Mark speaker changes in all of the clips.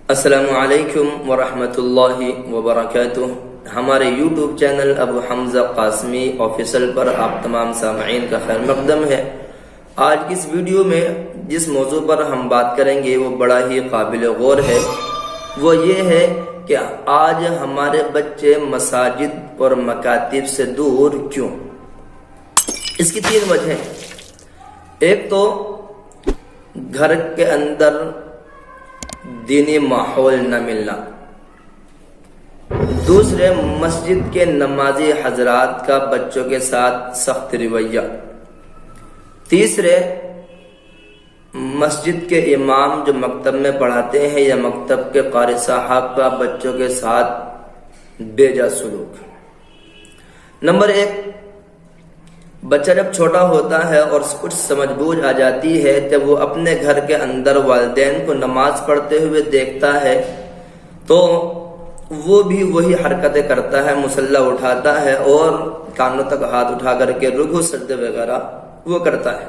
Speaker 1: السلام علیکم ورحمۃ اللہ وبرکاتہ۔ ہمارے یوٹیوب چینل ابو حمزہ قاسمی آفیشل پر آپ تمام سامعین کا خیر مقدم ہے۔ آج کی اس ویڈیو میں جس موضوع پر ہم بات کریں گے وہ بڑا ہی قابل غور ہے، وہ یہ ہے کہ آج ہمارے بچے مساجد اور مکاتب سے دور کیوں؟ اس کی تین وجہ ہیں۔ ایک تو گھر کے اندر دینی ماحول نہ ملنا، دوسرے مسجد کے نمازی حضرات کا بچوں کے ساتھ سخت رویہ، تیسرے مسجد کے امام جو مکتب میں پڑھاتے ہیں یا مکتب کے قاری صاحب کا بچوں کے ساتھ بیجا سلوک۔ نمبر ایک، بچہ جب چھوٹا ہوتا ہے اور کچھ سمجھ بوجھ آ جاتی ہے، جب وہ اپنے گھر کے اندر والدین کو نماز پڑھتے ہوئے دیکھتا ہے تو وہ بھی وہی حرکتیں کرتا ہے، مصلی اٹھاتا ہے اور کانوں تک ہاتھ اٹھا کر کے رکوع سجدے وغیرہ وہ کرتا ہے۔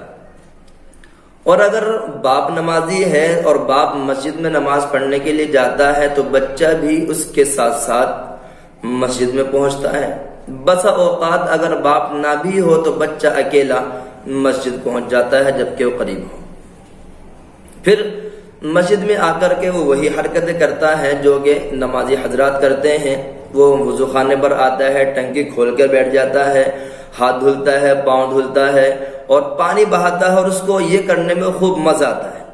Speaker 1: اور اگر باپ نمازی ہے اور باپ مسجد میں نماز پڑھنے کے لیے جاتا ہے تو بچہ بھی اس کے ساتھ ساتھ مسجد میں پہنچتا ہے۔ بسا اوقات اگر باپ نہ بھی ہو تو بچہ اکیلا مسجد پہنچ جاتا ہے جبکہ وہ قریب ہو۔ پھر مسجد میں آ کر کے وہ وہی حرکتیں کرتا ہے جو کہ نمازی حضرات کرتے ہیں۔ وہ وضو خانے پر آتا ہے، ٹنکی کھول کر بیٹھ جاتا ہے، ہاتھ دھلتا ہے، پاؤں دھلتا ہے اور پانی بہاتا ہے، اور اس کو یہ کرنے میں خوب مزہ آتا ہے۔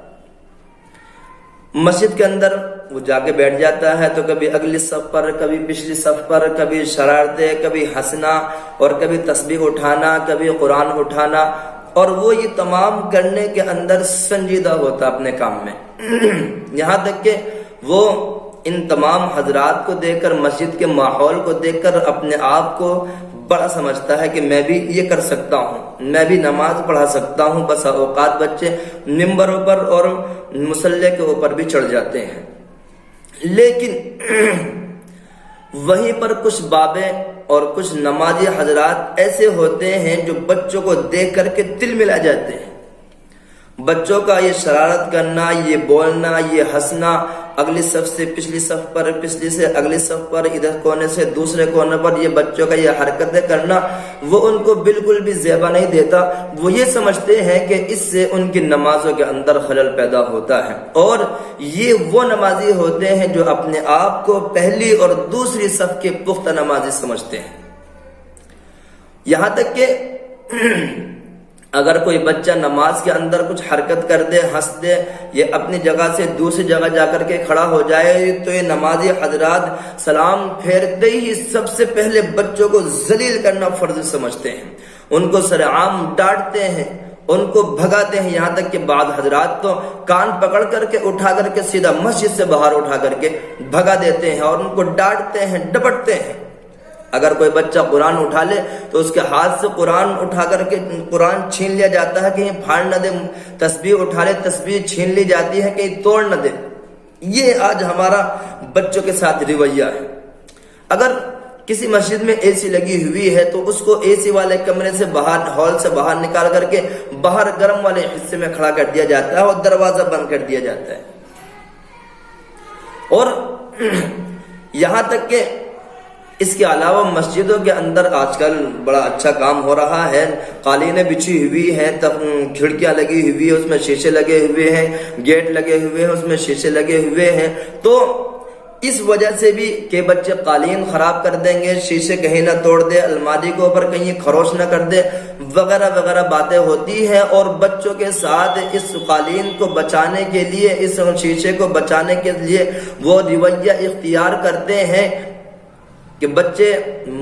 Speaker 1: مسجد کے اندر وہ جا کے بیٹھ جاتا ہے تو کبھی اگلی صف پر، کبھی پچھلی صف پر، کبھی شرارتیں، کبھی ہنسنا اور کبھی تسبیح اٹھانا، کبھی قرآن اٹھانا، اور وہ یہ تمام کرنے کے اندر سنجیدہ ہوتا اپنے کام میں۔ یہاں تک کہ وہ ان تمام حضرات کو دیکھ کر، مسجد کے ماحول کو دیکھ کر اپنے آپ کو بڑا سمجھتا ہے کہ میں بھی یہ کر سکتا ہوں، میں بھی نماز پڑھا سکتا ہوں۔ بس اوقات بچے ممبروں پر اور مصلی کے اوپر بھی چڑھ جاتے ہیں، لیکن وہیں پر کچھ بابیں اور کچھ نمازی حضرات ایسے ہوتے ہیں جو بچوں کو دیکھ کر کے دل ملا جاتے ہیں۔ بچوں کا یہ شرارت کرنا، یہ بولنا، یہ ہنسنا، اگلی صف سے پچھلی صف پر، پچھلی سے اگلی صف پر، ادھر کونے سے دوسرے کونے پر یہ بچوں کا یہ حرکتیں کرنا وہ ان کو بالکل بھی زیبا نہیں دیتا۔ وہ یہ سمجھتے ہیں کہ اس سے ان کی نمازوں کے اندر خلل پیدا ہوتا ہے، اور یہ وہ نمازی ہوتے ہیں جو اپنے آپ کو پہلی اور دوسری صف کے پختہ نمازی سمجھتے ہیں۔ یہاں تک کہ اگر کوئی بچہ نماز کے اندر کچھ حرکت کر دے، ہنس دے، یا اپنی جگہ سے دوسری جگہ جا کر کے کھڑا ہو جائے تو یہ نمازی حضرات سلام پھیرتے ہی سب سے پہلے بچوں کو ذلیل کرنا فرض سمجھتے ہیں، ان کو سرعام ڈانٹتے ہیں، ان کو بھگاتے ہیں۔ یہاں تک کہ بعض حضرات تو کان پکڑ کر کے اٹھا کر کے سیدھا مسجد سے باہر اٹھا کر کے بھگا دیتے ہیں اور ان کو ڈانٹتے ہیں، ڈپٹتے ہیں۔ اگر کوئی بچہ قرآن اٹھا لے تو اس کے ہاتھ سے قرآن اٹھا کر کے قرآن چھین لیا جاتا ہے، کہیں پھاڑ نہ دے، تسبیح اٹھا لے تسبیح چھین لی جاتی ہے، کہیں توڑ نہ دے۔ یہ آج ہمارا بچوں کے ساتھ رویہ ہے۔ اگر کسی مسجد میں اے سی لگی ہوئی ہے تو اس کو اے سی والے کمرے سے باہر، ہال سے باہر نکال کر کے باہر گرم والے حصے میں کھڑا کر دیا جاتا ہے اور دروازہ بند کر دیا جاتا ہے۔ اور یہاں تک کہ اس کے علاوہ مسجدوں کے اندر آج کل بڑا اچھا کام ہو رہا ہے، قالینیں بچھی ہوئی ہیں، کھڑکیاں لگی ہوئی ہیں، اس میں شیشے لگے ہوئے ہیں، گیٹ لگے ہوئے ہیں، اس میں شیشے لگے ہوئے ہیں۔ تو اس وجہ سے بھی کہ بچے قالین خراب کر دیں گے، شیشے کہیں نہ توڑ دے، الماری کے اوپر کہیں خروش نہ کر دے، وغیرہ وغیرہ باتیں ہوتی ہیں، اور بچوں کے ساتھ اس قالین کو بچانے کے لیے، اس شیشے کو بچانے کے لیے وہ رویہ اختیار کرتے ہیں کہ بچے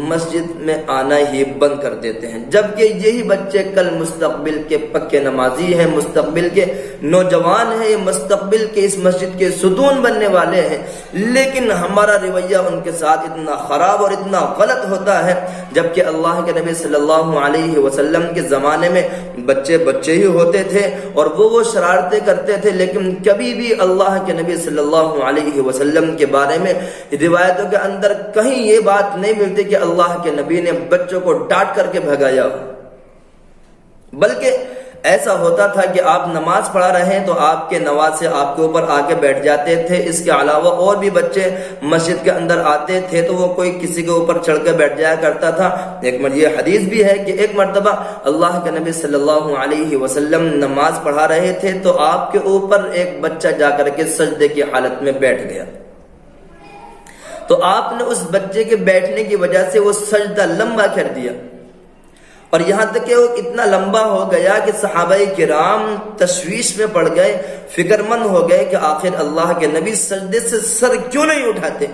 Speaker 1: مسجد میں آنا ہی بند کر دیتے ہیں، جبکہ یہی بچے کل مستقبل کے پکے نمازی ہیں، مستقبل کے نوجوان ہیں، مستقبل کے اس مسجد کے ستون بننے والے ہیں، لیکن ہمارا رویہ ان کے ساتھ اتنا خراب اور اتنا غلط ہوتا ہے، جبکہ اللہ کے نبی صلی اللہ علیہ وسلم کے زمانے میں بچے بچے ہی ہوتے تھے اور وہ شرارتیں کرتے تھے، لیکن کبھی بھی اللہ کے نبی صلی اللہ علیہ وسلم کے بارے میں روایتوں کے اندر کہیں یہ بات نہیں ملتی کہ اللہ کے نبی نے بچوں کو ڈانٹ کر کے بھگایا، بلکہ ایسا ہوتا تھا کہ آپ نماز پڑھا رہے ہیں تو آپ کے نواسے آپ کے اوپر آ کے بیٹھ جاتے تھے. اس کے علاوہ اور بھی بچے مسجد کے اندر آتے تھے تو وہ کوئی کسی کے اوپر چڑھ کے بیٹھ جایا کرتا تھا. یہ حدیث بھی ہے کہ ایک مرتبہ اللہ کے نبی صلی اللہ علیہ وسلم نماز پڑھا رہے تھے تو آپ کے اوپر ایک بچہ جا کر کے سجدے کی حالت میں بیٹھ گیا. تو آپ نے اس بچے کے بیٹھنے کی وجہ سے وہ سجدہ لمبا کر دیا اور یہاں تک کہ وہ اتنا لمبا ہو گیا کہ صحابہ کرام تشویش میں پڑ گئے, فکر مند ہو گئے کہ آخر اللہ کے نبی سجدے سے سر کیوں نہیں اٹھاتے,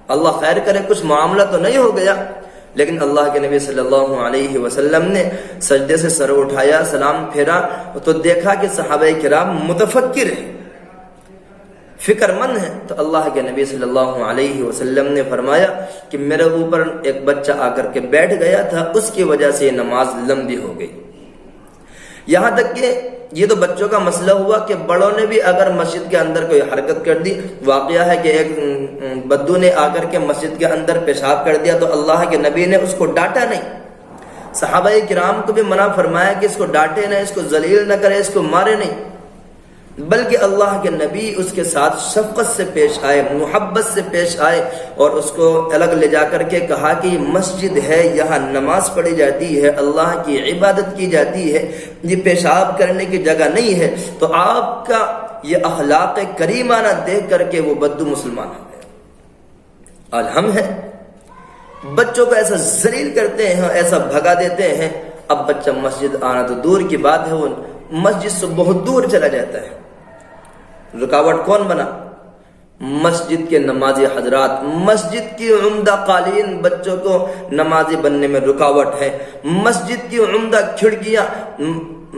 Speaker 1: اللہ خیر کرے کچھ معاملہ تو نہیں ہو گیا. لیکن اللہ کے نبی صلی اللہ علیہ وسلم نے سجدے سے سر اٹھایا, سلام پھیرا تو دیکھا کہ صحابہ کرام متفکر ہیں, فکر مند ہیں. تو اللہ کے نبی صلی اللہ علیہ وسلم نے فرمایا کہ میرے اوپر ایک بچہ آ کر کے بیٹھ گیا تھا, اس کی وجہ سے یہ نماز لمبی ہو گئی. یہاں تک کہ یہ تو بچوں کا مسئلہ ہوا کہ بڑوں نے بھی اگر مسجد کے اندر کوئی حرکت کر دی. واقعہ ہے کہ ایک بدو نے آ کر کے مسجد کے اندر پیشاب کر دیا تو اللہ کے نبی نے اس کو ڈانٹا نہیں, صحابہ کرام کو بھی منع فرمایا کہ اس کو ڈانٹے نہ, اس کو ذلیل نہ کرے, اس کو مارے نہیں, بلکہ اللہ کے نبی اس کے ساتھ شفقت سے پیش آئے, محبت سے پیش آئے اور اس کو الگ لے جا کر کے کہا کہ یہ مسجد ہے, یہاں نماز پڑھی جاتی ہے, اللہ کی عبادت کی جاتی ہے, یہ پیشاب کرنے کی جگہ نہیں ہے. تو آپ کا یہ اخلاق کریمانہ دیکھ کر کے وہ بدو مسلمان ہو گئے. آج ہم ہیں بچوں کو ایسا ذلیل کرتے ہیں, ایسا بھگا دیتے ہیں. اب بچہ مسجد آنا تو دور کی بات ہے, وہ مسجد سے بہت دور چلا جاتا ہے. رکاوٹ کون بنا؟ مسجد کے نمازی حضرات. مسجد کی عمدہ قالین بچوں کو نمازی بننے میں رکاوٹ ہے. مسجد کی عمدہ کھڑکیاں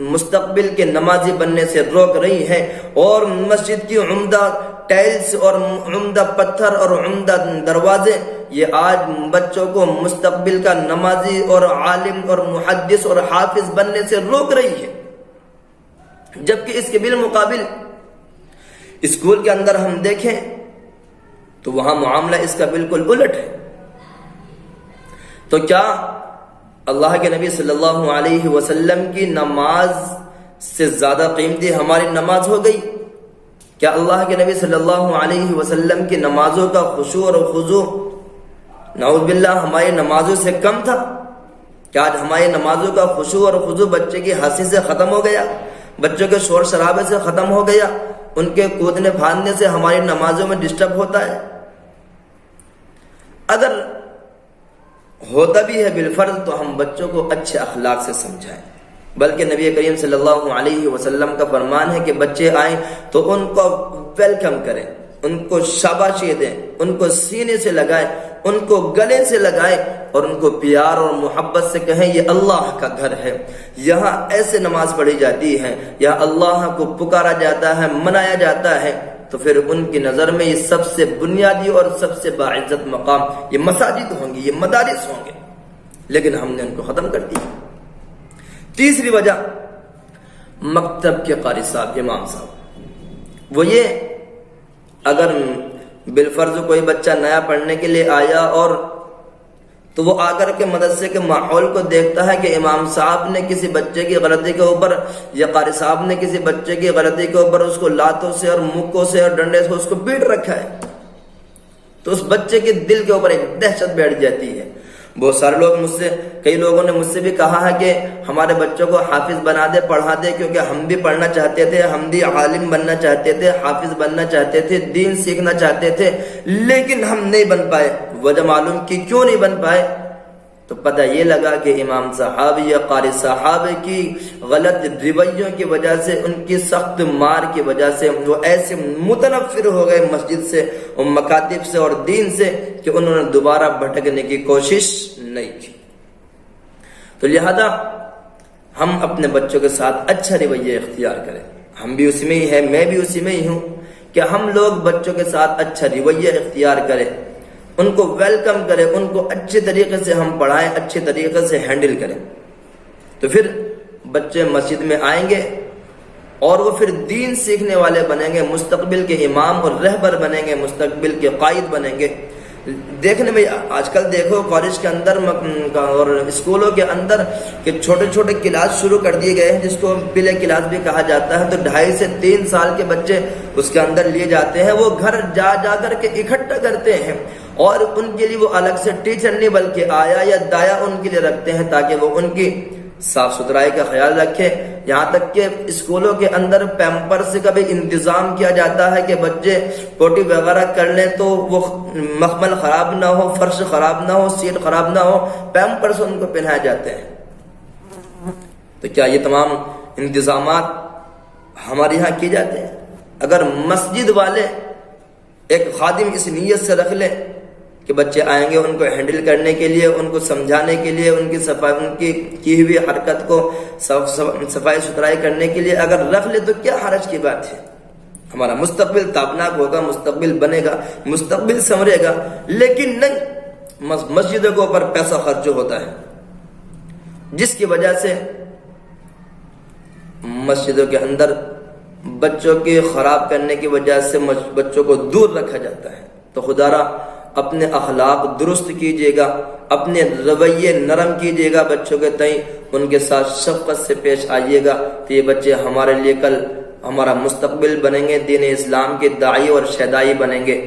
Speaker 1: مستقبل کے نمازی بننے سے روک رہی ہیں, اور مسجد کی عمدہ ٹائلز اور عمدہ پتھر اور عمدہ دروازے یہ آج بچوں کو مستقبل کا نمازی اور عالم اور محدث اور حافظ بننے سے روک رہی ہے. جبکہ اس کے بالمقابل اسکول کے اندر ہم دیکھیں تو وہاں معاملہ اس کا بالکل الٹ ہے. تو کیا اللہ کے نبی صلی اللہ علیہ وسلم کی نماز سے زیادہ قیمتی ہماری نماز ہو گئی؟ کیا اللہ کے نبی صلی اللہ علیہ وسلم کی نمازوں کا خشوع اور خضوع نعوذ باللہ ہماری نمازوں سے کم تھا؟ کیا آج ہماری نمازوں کا خشوع اور خضوع بچے کی ہنسی سے ختم ہو گیا, بچوں کے شور شرابے سے ختم ہو گیا, ان کے کودنے پھاندنے سے ہماری نمازوں میں ڈسٹرب ہوتا ہے؟ اگر ہوتا بھی ہے بالفرض تو ہم بچوں کو اچھے اخلاق سے سمجھائیں. بلکہ نبی کریم صلی اللہ علیہ وسلم کا فرمان ہے کہ بچے آئیں تو ان کو ویلکم کریں, ان کو شاباشی دیں, ان کو سینے سے لگائیں, ان کو گلے سے لگائیں اور ان کو پیار اور محبت سے کہیں یہ اللہ کا گھر ہے, یہاں ایسے نماز پڑھی جاتی ہے, یہاں اللہ کو پکارا جاتا ہے, منایا جاتا ہے. تو پھر ان کی نظر میں یہ سب سے بنیادی اور سب سے باعزت مقام یہ مساجد ہوں گی, یہ مدارس ہوں گے, لیکن ہم نے ان کو ختم کر دیا. تیسری وجہ مکتب کے قاری صاحب, امام صاحب, وہ یہ اگر بالفرض کوئی بچہ نیا پڑھنے کے لیے آیا اور تو وہ آ کر کے مدرسے کے ماحول کو دیکھتا ہے کہ امام صاحب نے کسی بچے کی غلطی کے اوپر یا قاری صاحب نے کسی بچے کی غلطی کے اوپر اس کو لاتوں سے اور مکوں سے اور ڈنڈے سے اس کو پیٹ رکھا ہے, تو اس بچے کے دل کے اوپر ایک دہشت بیٹھ جاتی ہے. بہت سارے لوگ کئی لوگوں نے مجھ سے بھی کہا ہے کہ ہمارے بچوں کو حافظ بنا دے, پڑھا دے, کیونکہ ہم بھی پڑھنا چاہتے تھے, ہم بھی عالم بننا چاہتے تھے, حافظ بننا چاہتے تھے, دین سیکھنا چاہتے تھے, لیکن ہم نہیں بن پائے. وجہ معلوم کی کیوں نہیں بن پائے؟ تو پتہ یہ لگا کہ امام صاحب یا قاری صاحب کی غلط رویوں کی وجہ سے, ان کی سخت مار کی وجہ سے وہ ایسے متنفر ہو گئے مسجد سے اور مکاتب سے اور دین سے کہ انہوں نے دوبارہ بھٹکنے کی کوشش نہیں کی. تو لہذا ہم اپنے بچوں کے ساتھ اچھا رویہ اختیار کریں. ہم بھی اسی میں ہی ہیں, میں بھی اسی میں ہی ہوں کہ ہم لوگ بچوں کے ساتھ اچھا رویہ اختیار کریں, ان کو ویلکم کریں, ان کو اچھے طریقے سے ہم پڑھائیں, اچھے طریقے سے ہینڈل کریں. تو پھر بچے مسجد میں آئیں گے اور وہ پھر دین سیکھنے والے بنیں گے, مستقبل کے امام اور رہبر بنیں گے, مستقبل کے قائد بنیں گے. دیکھنے میں آج کل دیکھو کالج کے اندر اور اسکولوں کے اندر کہ چھوٹے چھوٹے کلاس شروع کر دیے گئے ہیں جس کو پلے کلاس بھی کہا جاتا ہے، تو 2.5 سے 3 سال کے بچے اس کے اندر لیے جاتے ہیں، وہ گھر جا جا کر کے اکٹھا کرتے ہیں اور ان کے لیے وہ الگ سے ٹیچر نہیں بلکہ آیا یا دایا ان کے لیے رکھتے ہیں تاکہ وہ ان کی صاف ستھرائی کا خیال رکھے۔ یہاں تک کہ اسکولوں کے اندر پیمپرس کا بھی انتظام کیا جاتا ہے کہ بچے پوٹی وغیرہ کر لیں تو وہ مخمل خراب نہ ہو، فرش خراب نہ ہو، سیٹ خراب نہ ہو، پیمپرس ان کو پہنائے جاتے ہیں۔ تو کیا یہ تمام انتظامات ہمارے یہاں کیے جاتے ہیں؟ اگر مسجد والے ایک خادم اس نیت سے رکھ لیں کہ بچے آئیں گے ان کو ہینڈل کرنے کے لیے، ان کو سمجھانے کے لیے، ان کی صفائی، ان کی ہوئی حرکت کو صفائی ستھرائی کرنے کے لیے اگر رکھ لے تو کیا حرج کی بات ہے؟ ہمارا مستقبل تابناک ہوگا، مستقبل بنے گا، مستقبل سنورے گا۔ لیکن نہیں، مسجدوں کے اوپر پیسہ خرچ ہوتا ہے جس کی وجہ سے مسجدوں کے اندر بچوں کی خراب کرنے کی وجہ سے بچوں کو دور رکھا جاتا ہے۔ تو خدا را اپنے اخلاق درست کیجیے گا، اپنے رویے نرم کیجیے گا بچوں کے تئیں، ان کے ساتھ شفقت سے پیش آئیے گا تو یہ بچے ہمارے لیے کل ہمارا مستقبل بنیں گے، دین اسلام کے داعی اور شیدائی بنیں گے۔